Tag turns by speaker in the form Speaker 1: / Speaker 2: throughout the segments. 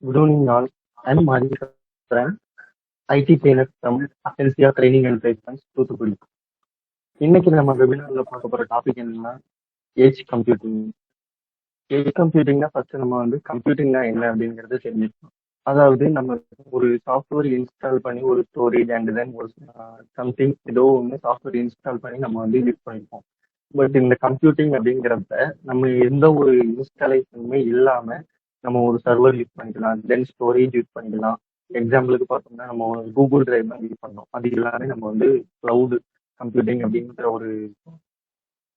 Speaker 1: Good evening, all. I'm Madhikaran, IT trainer from Agencia Training and Placements, Thoothukudi. இன்னைக்கு நம்ம வெபினார்ல பார்க்க போற டாபிக் என்னன்னா ஏஜ் கம்ப்யூட்டிங். ஏஜ் கம்ப்யூட்டிங்னா ஃபர்ஸ்ட் நம்ம கம்ப்யூட்டிங்னா என்ன அப்படிங்கறத தெரிஞ்சுக்கணும். அதாவது நம்ம ஒரு சாஃப்ட்வேர் இன்ஸ்டால் பண்ணி ஒரு ஸ்டோரேஜ் அண்ட் தென் ஒரு சம்திங் ஏதோ ஒன்று சாஃப்ட்வேர் இன்ஸ்டால் பண்ணி நம்ம யூஸ் பண்ணிப்போம். பட் இந்த கம்ப்யூட்டிங் அப்படிங்கிறத நம்ம எந்த ஒரு இன்ஸ்டாலேஷனுமே இல்லாம நம்ம ஒரு சர்வர் யூஸ் பண்ணிக்கலாம், தென் ஸ்டோரேஜ் யூஸ் பண்ணிக்கலாம். எக்ஸாம்பிளுக்கு பார்த்தோம்னா நம்ம கூகுள் டிரைவ் தான் யூஸ் பண்ணோம். அது எல்லாமே நம்ம கிளவுட் கம்ப்யூட்டிங் அப்படிங்கிற ஒரு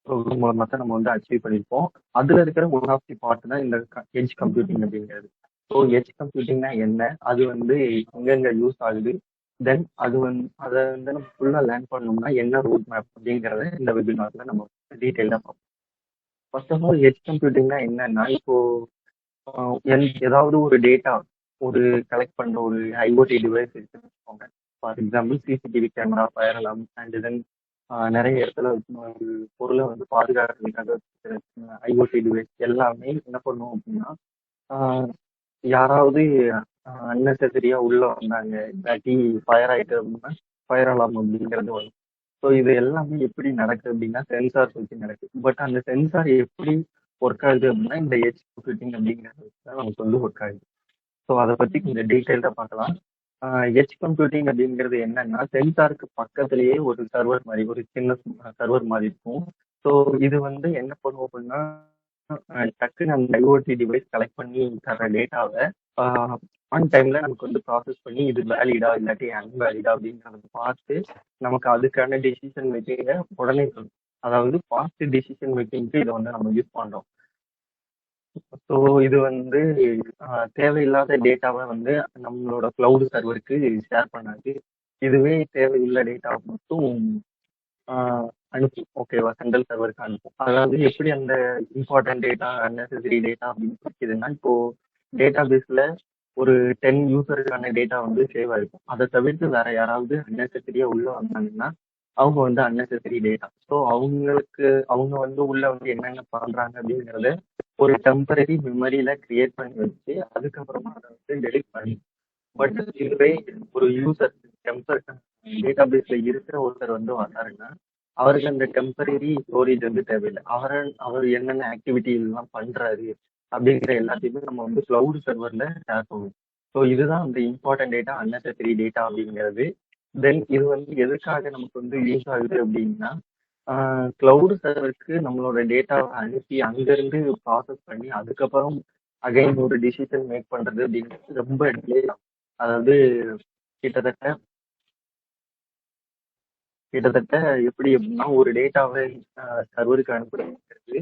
Speaker 1: ப்ரோக்ராம் மூலமா தான் நம்ம அச்சீவ் பண்ணியிருப்போம். அதுல இருக்கிற ஒன் ஆஃப் தி பார்ட் தான் இந்த எட்ஜ் கம்ப்யூட்டிங் அப்படிங்கிறது. ஸோ எட்ஜ் கம்ப்யூட்டிங்னா என்ன, அது எங்கெங்க யூஸ் ஆகுது, தென் அதை நம்ம ஃபுல்லா லேர்ன் பண்ணோம்னா என்ன ரோட் மேப் அப்படிங்கிறத இந்த வெபினார்ல நம்ம டீட்டெயிலாக பார்ப்போம். ஃபர்ஸ்ட் ஆஃப் ஆல் எட்ஜ் கம்ப்யூட்டிங்னா என்னன்னா, இப்போ ஏதாவது ஒரு டேட்டா ஒரு கலெக்ட் பண்ற ஒரு ஐஓடி டிவைஸ் இருக்குன்னு வச்சுக்கோங்க. For example CCTV camera, fire alarm and then நிறைய இடத்துல ஒரு பொருளை பாதுகாக்கிறதுக்காக ஐஓடி டிவைஸ் எல்லாமே என்ன பண்ணுவோம் அப்படின்னா, யாராவது அன்னெசரியா உள்ள வந்தாங்க, இல்லாட்டி ஃபயர் ஆயிட்டு அப்படின்னா ஃபயர் அலாம் அப்படிங்கிறது வரும். ஸோ இது எல்லாமே எப்படி நடக்குது அப்படின்னா சென்சார்ஸ் வச்சு நடக்குது. பட் அந்த சென்சார் எப்படி ஒர்க் ஆகுது அப்படின்னா இந்த எட்ஜ் கம்ப்யூட்டிங் அப்படிங்கிறது தான் நமக்கு ஒர்க் ஆகுது. ஸோ அதை பத்தி கொஞ்சம் டீட்டெயில்டாக பார்க்கலாம். எட்ஜ் கம்ப்யூட்டிங் அப்படிங்கிறது என்னன்னா, சென்சாருக்கு பக்கத்திலேயே ஒரு சர்வர் மாதிரி, ஒரு சின்ன சர்வர் மாதிரி இருக்கும். ஸோ இது என்ன பண்ணுவோம் அப்படின்னா, டக்குன்னு அந்த ஐஓடி டிவைஸ் கலெக்ட் பண்ணி தர டேட்டாவை ஆன் டைம்ல நமக்கு ப்ராசஸ் பண்ணி இது வேலிடா இல்லாட்டி அன்வேலிடா அப்படிங்கிறத பார்த்து நமக்கு அதுக்கான டெசிஷன் மேக்கிங்க உடனே சொல்லும். அதாவது ஃபாஸ்ட் டெசிஷன் மேக்கிங்க்கு இதை நம்ம யூஸ் பண்றோம். ஸோ இது தேவையில்லாத டேட்டாவை நம்மளோட கிளவுட் சர்வருக்கு ஷேர் பண்ணாது. இதுவே தேவையுள்ள டேட்டாவை மட்டும் அனுப்பும். ஓகேவா, சென்ட்ரல் சர்வருக்கு அனுப்பும். அதாவது எப்படி அந்த இம்பார்ட்டன்ட் டேட்டா, அன்னெசரி டேட்டா அப்படின்னு பிடிக்குதுன்னா, இப்போ டேட்டா பேஸ்ல ஒரு 10 யூசருக்கான டேட்டா சேவ் ஆயிருக்கும். அதை தவிர்த்து வேற யாராவது அன்னெசரியா உள்ள வந்தாங்கன்னா அவங்க அன்னெசரி டேட்டா. ஸோ அவங்க உள்ள என்னென்ன பண்றாங்க அப்படிங்கறத ஒரு டெம்பரரி மெமரியில கிரியேட் பண்ணி வச்சு அதுக்கப்புறமா அதை டெலிட் பண்ணி. பட் இதுவே ஒரு யூசர் டேட்டா பேஸ்ல இருக்கிற ஒருத்தர் வந்தாருன்னா அவருக்கு அந்த டெம்பரரி ஸ்டோரேஜ் தேவையில்லை. அவர் என்னென்ன ஆக்டிவிட்டி எல்லாம் பண்றாரு அப்படிங்கிற எல்லாத்தையுமே நம்ம கிளவுட் சர்வர்ல ஷேர் பண்ணுவோம். ஸோ இதுதான் அந்த இம்பார்ட்டன்ட் டேட்டா, அன்னெசரி டேட்டா அப்படிங்கிறது. தென் இது எதுக்காக நமக்கு யூஸ் ஆகுது அப்படின்னா, கிளவுட் சர்வருக்கு நம்மளோட டேட்டாவை அனுப்பி அங்கிருந்து ப்ராசஸ் பண்ணி அதுக்கப்புறம் அகைன் ஒரு டிசிஷன் மேக் பண்றது அப்படிங்கிறது ரொம்ப டிலே ஆகும். அதாவது கிட்டத்தட்ட எப்படி அப்படின்னா, ஒரு டேட்டாவை சர்வருக்கு அனுப்புறது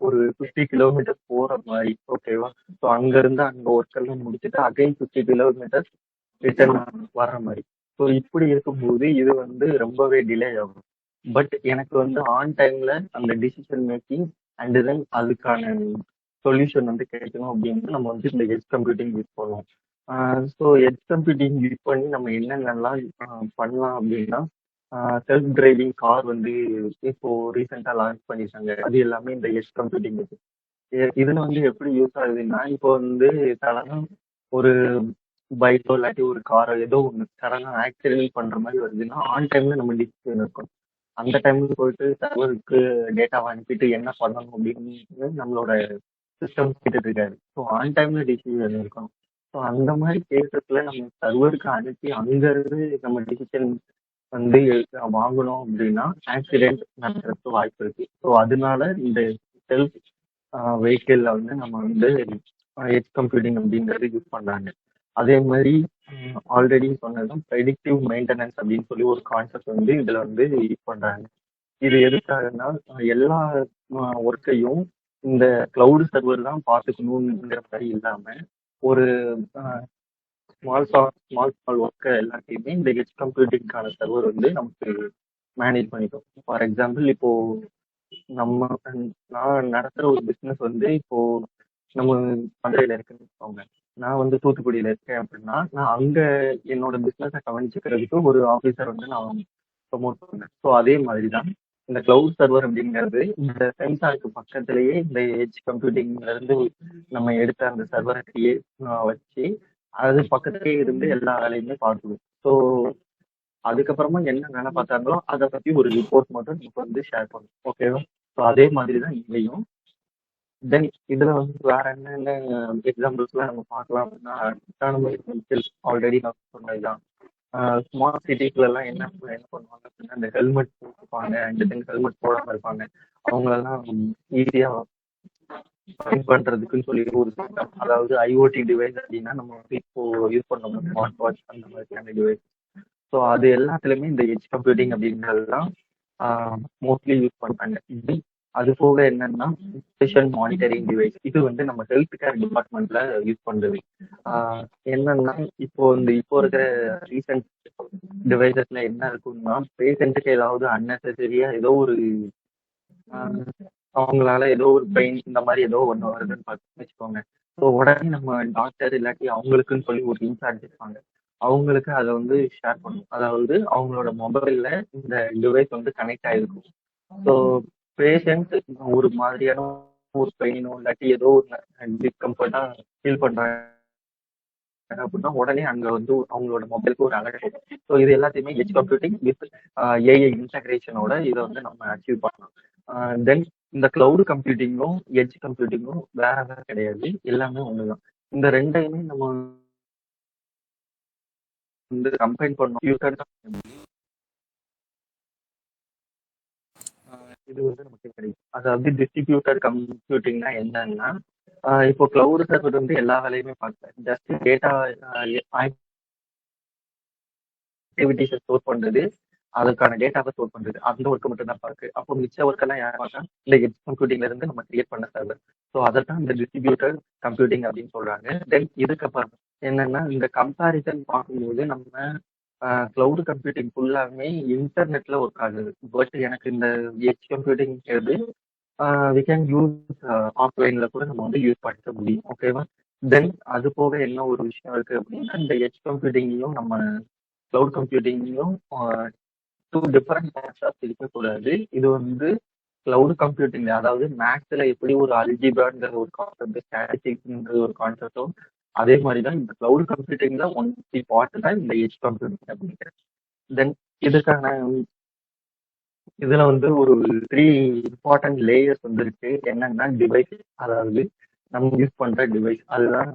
Speaker 1: ஒரு 50 கிலோமீட்டர் போற மாதிரி. ஓகேவா, ஸோ அங்க இருந்து அங்க ஒர்க் எல்லாம் முடிச்சுட்டு அகைன் 50 கிலோமீட்டர் ரிட்டர்ன் வர்ற மாதிரி. ஸோ இப்படி இருக்கும்போது இது ரொம்பவே டிலே ஆகும். பட் எனக்கு ஆன் டைம்ல அந்த டிசிஷன் மேக்கிங் அண்ட் தென் அதுக்கான சொல்யூஷன் கிடைக்கணும் அப்படின்னு நம்ம இந்த எட்ஜ் கம்ப்யூட்டிங் யூஸ் பண்ணுவோம். ஸோ எட்ஜ் கம்ப்யூட்டிங் யூஸ் பண்ணி நம்ம என்னென்னலாம் பண்ணலாம் அப்படின்னா, செல்ஃப் டிரைவிங் கார் இப்போ ரீசெண்டா லான்ச் பண்ணிருக்காங்க. அது எல்லாமே இந்த எட்ஜ் கம்ப்யூட்டிங் இருக்கு. இதுல எப்படி யூஸ் ஆகுதுன்னா, இப்போ சடனா ஒரு பைக்கோ இல்லாட்டி ஒரு காரோ ஏதோ ஒன்று சடனா ஆக்சிடென்ட் பண்ற மாதிரி வருதுன்னா ஆன் டைம்ல நம்ம டிசிஷன் இருக்கும். அந்த டைம்ல போயிட்டு சர்வருக்கு டேட்டாவை அனுப்பிட்டு என்ன பண்ணணும் அப்படின்னு நம்மளோட சிஸ்டம் கேட்டுட்டு இருக்காரு. ஸோ ஆன் டைம்ல டிசிஷன் இருக்கும். ஸோ அந்த மாதிரி கேசஸ்ல நம்ம சர்வருக்கு அனுப்பி அங்கிருந்து நம்ம டிசிஷன் வாங்கணும் அப்படின்னா ஆக்சிடென்ட் நடக்கிறதுக்கு வாய்ப்பு இருக்கு. ஸோ அதனால இந்த செல்ஃப் வெஹிக்கிள்ல நம்ம எட்ஜ் கம்ப்யூட்டிங் அப்படிங்கிறது யூஸ் பண்றாங்க. அதே மாதிரி ஆல்ரெடி சொன்னதும் ப்ரெடிக்டிவ் மெயின்டெனன்ஸ் அப்படின்னு சொல்லி ஒரு கான்செப்ட் இதுல யூஸ் பண்றாங்க. இது எதுக்காகன்னா, எல்லா ஒர்க்கையும் இந்த கிளவுட் சர்வர் தான் பார்த்துக்கணுங்கிற மாதிரி இல்லாம ஒரு ஸ்மால் ஒர்க்கை எல்லாத்தையுமே இந்த எட்ஜ் கம்ப்யூட்டிங்கான சர்வர் நமக்கு மேனேஜ் பண்ணிக்கும். ஃபார் எக்ஸாம்பிள் இப்போ நான் நடத்துற ஒரு பிசினஸ் இப்போ நம்ம மதுரையில இருக்குன்னு வச்சுக்கோங்க. நான் தூத்துக்குடியில இருக்கேன் அப்படின்னா நான் அங்க என்னோட பிசினஸை கவனிச்சுக்கிறதுக்கு ஒரு ஆபீசர் நான் ப்ரொமோட் பண்ணேன். ஸோ அதே மாதிரி தான் இந்த கிளவுட் சர்வர் அப்படிங்கிறது இந்த சென்சாருக்கு பக்கத்திலேயே இந்த எட்ஜ் கம்ப்யூட்டிங்ல இருந்து நம்ம எடுத்த அந்த சர்வரை கிரியேட் வச்சு அது பக்கத்திலேயே இருந்து எல்லா வேலையுமே பார்க்கணும். ஸோ அதுக்கப்புறமா என்ன வேலை பார்த்தாங்களோ அதை பத்தி ஒரு ரிப்போர்ட் மட்டும் இப்போ வந்து ஷேர் பண்ணும். ஓகேவா? ஸோ அதே மாதிரி தான் இங்கேயும். தென் இதுல வந்து வேற என்னென்ன எக்ஸாம்பிள்ஸ்லாம் நம்ம பார்க்கலாம் அப்படின்னா, அட்டானமஸ் வெஹிக்கிள்ஸ் ஆல்ரெடி நான் சொன்னதுதான். ஸ்மார்ட் சிட்டிஸ்ல எல்லாம் என்ன என்ன பண்ணுவாங்க அப்படின்னா, இந்த ஹெல்மெட் போட்டுப்பாங்க, அண்ட் தென் ஹெல்மெட் போடாம இருப்பாங்க. அவங்களெல்லாம் ஈஸியா ஃபைன் பண்றதுக்குன்னு சொல்லி ஒரு சிஸ்டம், அதாவது ஐஓடி டிவைஸ் அப்படின்னா நம்ம வந்து இப்போ யூஸ் பண்ணோம் ஸ்மார்ட் வாட்ச் அந்த மாதிரியான டிவைஸ். ஸோ அது எல்லாத்துலயுமே இந்த எட்ஜ் கம்ப்யூட்டிங் அப்படிங்கிறதுலாம் மோஸ்ட்லி யூஸ் பண்றாங்க. இது அது போக என்னன்னா பேஷண்ட் மானிட்டரிங் டிவைஸ், இது வந்து நம்ம ஹெல்த் கேர் டிபார்ட்மெண்ட்ல யூஸ் பண்றது. என்னன்னா இப்போ இருக்கிற ரீசெண்ட் டிவைசஸ்ல என்ன இருக்குன்னா, பேஷண்ட்டுக்கு ஏதாவது அன்னெசரியா ஏதோ ஒரு அவங்களால ஏதோ ஒரு பெயின் இந்த மாதிரி ஏதோ ஒண்ணு வருதுன்னு பார்த்து வச்சுக்கோங்க. ஸோ உடனே நம்ம டாக்டர் இல்லாட்டி அவங்களுக்குன்னு சொல்லி ஒரு இன்சார்ஜ் இருப்பாங்க. அவங்களுக்கு அதை வந்து ஷேர் பண்ணும். அதாவது அவங்களோட மொபைல்ல இந்த டிவைஸ் வந்து கனெக்ட் ஆயிருக்கும். ஸோ பேஷண்ட் ஒரு மாதிரியான ஒரு பெயினோ இல்லாட்டி ஏதோ ஒரு டிஸ்கம்ஃபர்ட்டா ஃபீல் பண்றாங்க அப்படின்னா உடனே அங்க வந்து அவங்களோட மொபைலுக்கு ஒரு அலர்ட் வரும். ஸோ இது எல்லாத்தையுமே எட்ஜ் கம்ப்யூட்டிங் வித் ஏஐ இன்டகிரேஷனோட இதை வந்து நம்ம அச்சீவ் பண்ணலாம். தென் இந்த கிளவுட் கம்ப்யூட்டிங்கும் எட்ஜ் கம்ப்யூட்டிங்கும் வேற வேற கிடையாது, எல்லாமே ஒண்ணுதான். இந்த ரெண்டையுமே நம்ம வந்து கம்பைன் பண்ணோம். இது வந்து நமக்கு கிடைக்கும். அதாவது டிஸ்ட்ரிபியூட்டட் கம்ப்யூட்டிங்னா என்னன்னா, இப்போ கிளவுட் சர்வர் வந்து எல்லா வேலையுமே பார்க்கல, ஜஸ்ட் டேட்டா ஆக்டிவிட்டிஸை ஸ்டோர் பண்றது, அதுக்கான டேட்டாவை ஸ்டோர் பண்றது, அந்த ஒர்க்கு மட்டும் தான் பார்க்கு. அப்போ மிச்ச ஒர்க் எல்லாம் யார் பார்த்தா இந்த எட்ஜ் கம்ப்யூட்டிங்ல இருந்து நம்ம கிரியேட் பண்ண சர்வர். ஸோ அதைத்தான் இந்த டிஸ்ட்ரிபியூட்டட் கம்ப்யூட்டிங் அப்படின்னு சொல்றாங்க. தென் இதுக்கப்புறம் என்னன்னா, இந்த கம்பேரிசன் பார்க்கும்போது நம்ம கிளவுட் கம்ப்யூட்டிங் ஃபுல்லாமே இன்டர்நெட்ல ஒர்க் ஆகுது. பட் எனக்கு இந்த edge computing we can use ஆஃப்லைன்ல கூட நம்ம வந்து யூஸ் பண்ணிக்க முடியும். ஓகேவா? தென் அது போக என்ன ஒரு விஷயம் இருக்கு அப்படின்னா, இந்த எட்ஜ் கம்ப்யூட்டிங்கையும் நம்ம கிளவுட் கம்ப்யூட்டிங்கையும் டூ டிஃபரெண்ட் பார்ட்ஸா பிரிக்கக்கூடாது. இது வந்து கிளவுட் கம்ப்யூட்டிங், அதாவது மேக்ஸ்ல எப்படி ஒரு அல்ஜிப்ராங்கிற ஒரு கான்செப்ட், ஸ்டாட்டிஸ்டிக்ஸ்ங்கிற ஒரு கான்செப்டோ, அதே மாதிரி தான் இந்த கிளவுட் கம்ப்யூட்டிங்ல ஒன் பார்ட் தான் இந்த எட்ஜ் கம்ப்யூட்டிங் அப்படிங்கிறது. தென் இதுக்கான இதுல வந்து ஒரு 3 இம்பார்ட்டன்ட் லேயர்ஸ் வந்து இருக்கு. என்னன்னா டிவைஸ், அதாவது நம்ம யூஸ் பண்ற டிவைஸ், அதுதான்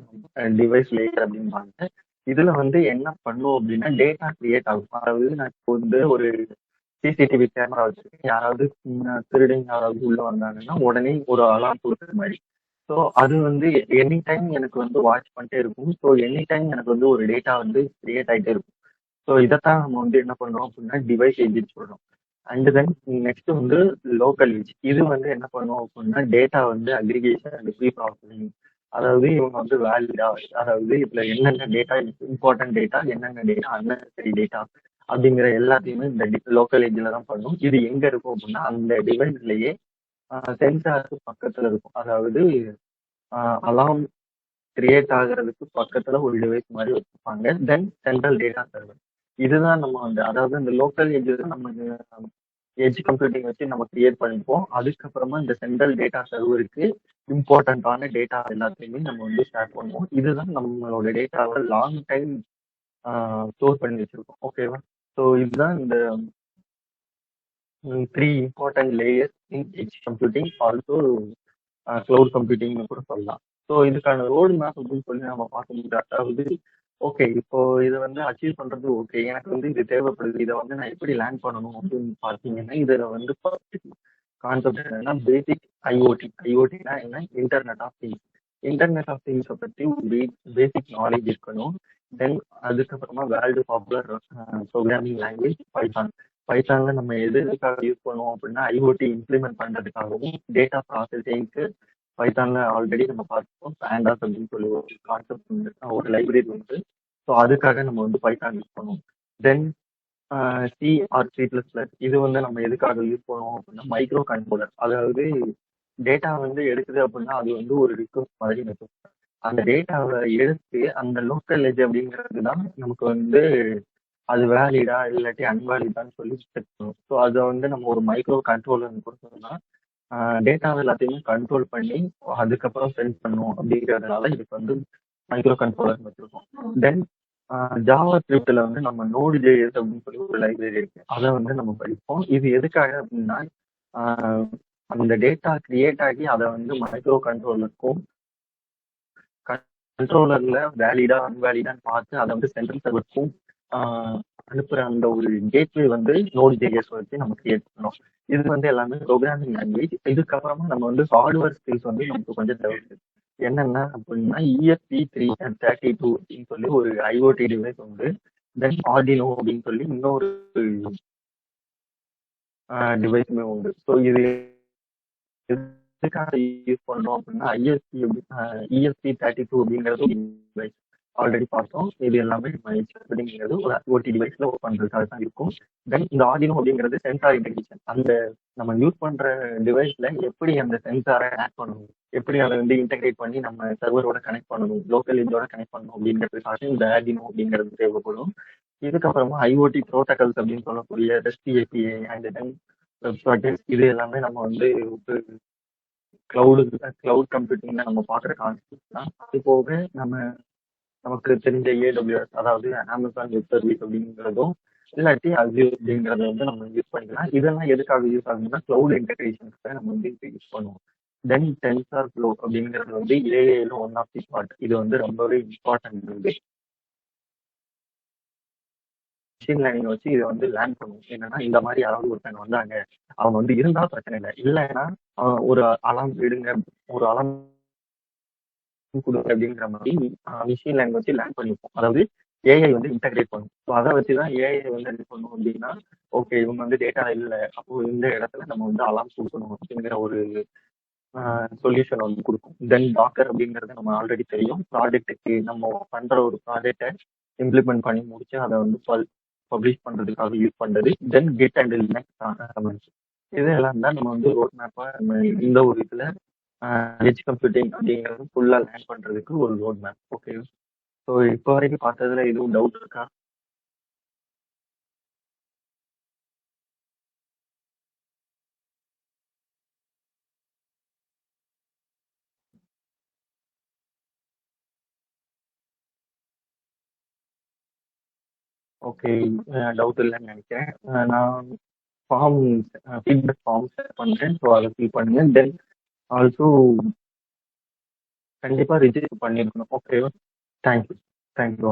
Speaker 1: டிவைஸ் லேயர் அப்படிம்பாங்க. இதுல வந்து என்ன பண்ணுவோம் அப்படின்னா, டேட்டா கிரியேட் ஆகும். அதாவது நான் இப்போ வந்து ஒரு சிசிடிவி கேமரா வச்சிருக்கேன், யாராவது திருடன் யாராவது உள்ள வந்தாங்கன்னா உடனே ஒரு அலார்ம் கொடுக்குற மாதிரி. ஸோ அது வந்து எனி டைம் எனக்கு வந்து வாட்ச் பண்ணிட்டே இருக்கும். ஸோ எனி டைம் எனக்கு வந்து ஒரு டேட்டா வந்து கிரியேட் ஆகிட்டே இருக்கும். ஸோ இதைத்தான் நம்ம வந்து என்ன பண்றோம் அப்படின்னா டிவைஸ் ஏஜ்னு சொல்றோம். அண்ட் தென் நெக்ஸ்ட் வந்து லோக்கல் ஏஜ். இது வந்து என்ன பண்ணுவோம் அப்படின்னா டேட்டா வந்து அக்ரிகேஷன் அண்ட் ப்ரீ ப்ராசஸிங். அதாவது இவங்க வந்து வேலிடா, அதாவது இதுல என்னென்ன டேட்டா இம்பார்ட்டன்ட் டேட்டா, என்னென்ன டேட்டா அன்னெசரி டேட்டா அப்படிங்கிற எல்லாத்தையுமே இந்த லோக்கல் ஏஜ்ல தான் பண்ணும். இது எங்க இருக்கும் அப்படின்னா அந்த டிவைஸ்லயே சென்சாருக்கு பக்கத்துல இருக்கும். அதாவது அலாம் கிரியேட் ஆகுறதுக்கு பக்கத்துல ஒரு டிவைஸ் மாதிரி வச்சிருப்பாங்க. தென் சென்ட்ரல் டேட்டா சர்வர். இதுதான் நம்ம வந்து, அதாவது இந்த லோக்கல் எட்ஜ் நம்ம எட்ஜ் கம்ப்யூட்டிங் வச்சு நம்ம கிரியேட் பண்ணிப்போம். அதுக்கப்புறமா இந்த சென்ட்ரல் டேட்டா சர்வருக்கு இம்பார்ட்டன்டான டேட்டா எல்லாத்தையுமே நம்ம வந்து ஷேர் பண்ணுவோம். இதுதான் நம்மளோட டேட்டாவை லாங் டைம் ஸ்டோர் பண்ணி வச்சிருக்கோம். ஓகேவா? ஸோ இதுதான் இந்த 3 இம்பார்ட்டன்ட் லேயர்ஸ் இன் எட்ஜ் கம்ப்யூட்டிங், ஆல்சோ கிளவுட் கம்ப்யூட்டிங்னு கூட சொல்லலாம். ஸோ இதுக்கான ரோடு மேப் அப்படின்னு சொல்லி நம்ம பார்க்கும்போது, அதாவது ஓகே இப்போ இதை வந்து அச்சீவ் பண்றது ஓகே, எனக்கு வந்து இது தேவைப்படுது, இதை வந்து நான் எப்படி லேர்ன் பண்ணணும் அப்படின்னு பார்த்தீங்கன்னா, இதுல வந்து கான்செப்ட் என்னன்னா பேசிக் ஐஓடி. ஐஓடினா என்ன? Internet of things. Internet of திங்ஸை பற்றி ஒரு பேசிக் நாலேஜ் இருக்கணும். தென் அதுக்கப்புறமா world popular programming language Python. பைத்தான்ல நம்ம எதுக்காக யூஸ் பண்ணுவோம் அப்படின்னா ஐஓடி இம்ப்ளிமெண்ட் பண்றதுக்காகவும் டேட்டா ப்ராசஸிங்க்கு பைத்தான்ல ஆல்ரெடி நம்ம பார்த்துப்போம். பேண்டாஸ் அப்படின்னு சொல்லி ஒரு கான்செப்ட் உண்டு, ஒரு லைப்ரரி உண்டு. ஸோ அதுக்காக நம்ம வந்து பைத்தான் யூஸ் பண்ணுவோம். Then C or C plus plus, இது வந்து நம்ம எதுக்காக யூஸ் பண்ணுவோம் அப்படின்னா மைக்ரோ கண்ட்ரோலர். அதாவது டேட்டா வந்து எடுக்குது அப்படின்னா அது வந்து ஒரு ரிசோர்ஸ் மாதிரி இருக்கும். அந்த டேட்டாவை எடுத்து அந்த லோக்கல் எட்ஜ் அப்படிங்கிறது தான் நமக்கு வந்து அது வேலிடா இல்லாட்டி அன்வேலிடான்னு சொல்லி செக் பண்ணும். ஸோ அதை வந்து நம்ம ஒரு மைக்ரோ கண்ட்ரோலர் கொடுத்தோம்னா டேட்டாவை எல்லாத்தையுமே கண்ட்ரோல் பண்ணி அதுக்கப்புறம் சென்ட் பண்ணும். அப்படிங்கிறதுனால இதுக்கு வந்து மைக்ரோ கண்ட்ரோலர் வச்சிருக்கோம். தென் ஜாவா ஸ்கிரிப்ட்ல வந்து நம்ம நோடு ஜேஎஸ் அப்படின்னு சொல்லி ஒரு லைப்ரரி இருக்கு. அதை வந்து நம்ம படிப்போம். இது எதுக்காக அப்படின்னா அந்த டேட்டா கிரியேட் ஆகி அதை வந்து மைக்ரோ கண்ட்ரோலருக்கும் கண்ட்ரோலர்ல வேலிடா அன்வேலிடான்னு பார்த்து அதை வந்து சென்ட்ரல் சர்வருக்கும் அனுப்புற அந்த ஒரு கேட்வே வந்து நோட் ஜேஎஸ் வச்சு நம்ம கிரியேட் பண்ணோம். இது வந்து எல்லாமே ப்ரோக்ராமிங் லாங்குவேஜ். இதுக்கப்புறமா நம்ம வந்து ஹார்ட்வேர் ஸ்கில்ஸ் வந்து நமக்கு கொஞ்சம் தேவைப்படுது. என்னென்ன அப்படின்னா ESP32 அப்படின்னு சொல்லி ஒரு ஐஓடி டிவைஸ் உண்டு. தென் ஆர்டினோ அப்படின்னு சொல்லி இன்னொரு டிவைஸுமே உண்டு. ஸோ இது எதுக்காக யூஸ் பண்றோம் அப்படின்னா ESP32 அப்படிங்கிறது டிவைஸ் ஆல்ரெடி பார்த்தோம். இது எல்லாமே அப்படிங்கிறது ஒரு ஓடி டிவைஸ்ல ஒர்க் பண்றதுக்காக தான் இருக்கும். தென் இந்த ஆர்டினோ அப்படிங்கிறது சென்சார் இன்டெகிரேஷன். அந்த நம்ம யூஸ் பண்ற டிவைஸ்ல எப்படி அந்த சென்சாரை ஆட் பண்ணணும், எப்படி அதை வந்து இன்டெகிரேட் பண்ணி நம்ம சர்வரோட கனெக்ட் பண்ணணும், லோக்கல் இதோட கனெக்ட் பண்ணணும் அப்படிங்கிறதுக்காக இந்த ஆர்டினோ அப்படிங்கிறது தேவைப்படும். இதுக்கப்புறமா ஐஓடி ப்ரோட்டோகால்ஸ் அப்படின்னு சொல்லக்கூடிய REST API and then project இது எல்லாமே நம்ம வந்து கிளவுட் கம்ப்யூட்டிங்ல நம்ம பார்க்குற கான்செப்ட் தான். அது போக நமக்கு தெரிஞ்ச AWS அதாவது அமேசான் வெப் சர்வீஸ் அப்படிங்கிறதும் இல்லாட்டி அஸ்யூர் அப்படிங்கிறத வந்து நம்ம யூஸ் பண்ணிக்கலாம். இதெல்லாம் எதுக்காக யூஸ் ஆகுதுன்னா கிளவுட் இன்டெகிரேஷனுக்கு நம்ம வந்து இது யூஸ் பண்ணுவோம். தென் டென்சார் ஃப்ளோ அப்படிங்கிறது வந்து ஏஐல ஒன் ஆஃப் தி பார்ட். இது வந்து ரொம்பவே இம்பார்ட்டன்ட் வந்து மிஷின் லேர்னிங் வச்சு இதை வந்து லேர்ன் பண்ணுவோம். என்னன்னா இந்த மாதிரி யாராவது ஒருத்தங்க வந்தாங்க, அவங்க வந்து இருந்தா பிரச்சனை இல்லை, இல்லைன்னா ஒரு அலாம் விடுங்க, ஒரு அலாம் கொடுங்க அப்படிங்கிற மாதிரி மிஷின் லேர்னிங் வச்சு லேர்ன் பண்ணிப்போம். அதாவது ஏஐ வந்து இன்டகிரேட் பண்ணும். ஸோ அதை வச்சுதான் ஏஐ வந்து என்ன பண்ணும் அப்படின்னா, ஓகே இவங்க வந்து டேட்டா இல்லை, அப்போ இந்த இடத்துல நம்ம வந்து அலாம் கொடுக்கணும் அப்படிங்கிற ஒரு சொல்யூஷன் வந்து கொடுக்கும். தென் டாக்கர் அப்படிங்கிறது நம்ம ஆல்ரெடி தெரியும். ப்ராஜெக்ட்டுக்கு நம்ம பண்ற ஒரு ப்ராஜெக்டை இம்ப்ளிமெண்ட் பண்ணி முடிச்சு அதை வந்து பப்ளிஷ் பண்றதுக்காக யூஸ் பண்றது. தென் கிட் அண்ட் லினக்ஸ் இதெல்லாம் தான் நம்ம வந்து ரோட் மேப்பா இந்த ஒரு இதுல எட்ஜ் கம்ப்யூட்டிங் அப்படிங்கிறது ஃபுல்லா லேர்ன் பண்றதுக்கு ஒரு ரோட் மேப். ஓகே, ஸோ இப்போ வரைக்கும் பார்த்ததுல எதுவும் டவுட் இருக்கா? ஓகே, டவுட் இல்லைன்னு நினைக்கிறேன். நான் ஃபார்ம் ஃபீட்பேக் ஃபார்ம் பண்றேன். ஸோ அதை ஃபில் பண்ணுங்க. தென் ஆல்சோ கண்டிப்பா ரிஜிஸ்டர் பண்ணிருக்கணும். Okay, thank you. தேங்க்யூ.